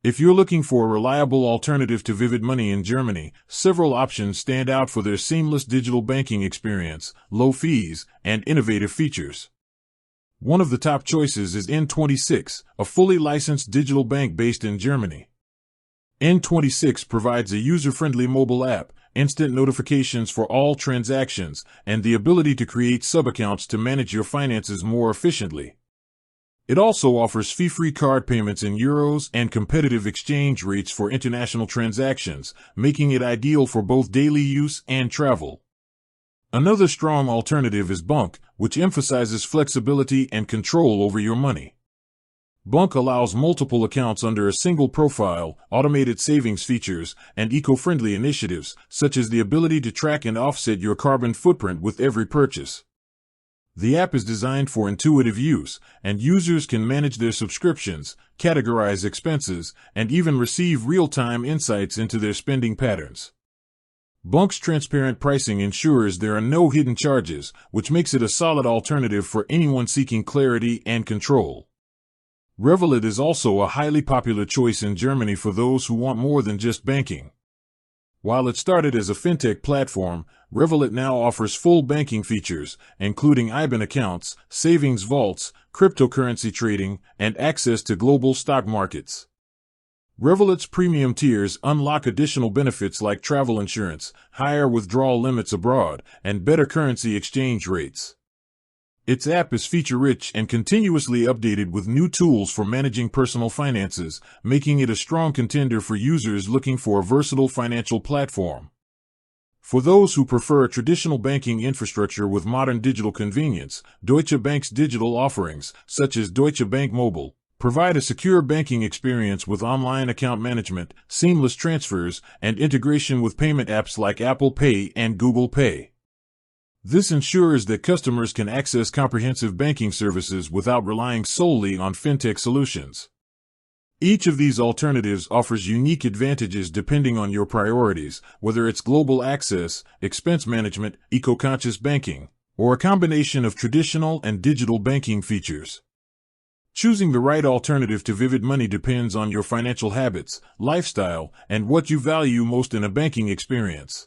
If you're looking for a reliable alternative to Vivid Money in Germany, several options stand out for their seamless digital banking experience, low fees, and innovative features. One of the top choices is N26, a fully licensed digital bank based in Germany. N26 provides a user-friendly mobile app, instant notifications for all transactions, and the ability to create sub-accounts to manage your finances more efficiently. It also offers fee-free card payments in euros and competitive exchange rates for international transactions, making it ideal for both daily use and travel. Another strong alternative is Bunk, which emphasizes flexibility and control over your money. Bunk allows multiple accounts under a single profile, automated savings features, and eco-friendly initiatives, such as the ability to track and offset your carbon footprint with every purchase. The app is designed for intuitive use, and users can manage their subscriptions, categorize expenses, and even receive real-time insights into their spending patterns. Bunk's transparent pricing ensures there are no hidden charges, which makes it a solid alternative for anyone seeking clarity and control. Revolut is also a highly popular choice in Germany for those who want more than just banking. While it started as a fintech platform, Revolut now offers full banking features, including IBAN accounts, savings vaults, cryptocurrency trading, and access to global stock markets. Revolut's premium tiers unlock additional benefits like travel insurance, higher withdrawal limits abroad, and better currency exchange rates. Its app is feature-rich and continuously updated with new tools for managing personal finances, making it a strong contender for users looking for a versatile financial platform. For those who prefer a traditional banking infrastructure with modern digital convenience, Deutsche Bank's digital offerings, such as Deutsche Bank Mobile, provide a secure banking experience with online account management, seamless transfers, and integration with payment apps like Apple Pay and Google Pay. This ensures that customers can access comprehensive banking services without relying solely on fintech solutions. Each of these alternatives offers unique advantages depending on your priorities, whether it's global access, expense management, eco-conscious banking, or a combination of traditional and digital banking features. Choosing the right alternative to Vivid Money depends on your financial habits, lifestyle, and what you value most in a banking experience.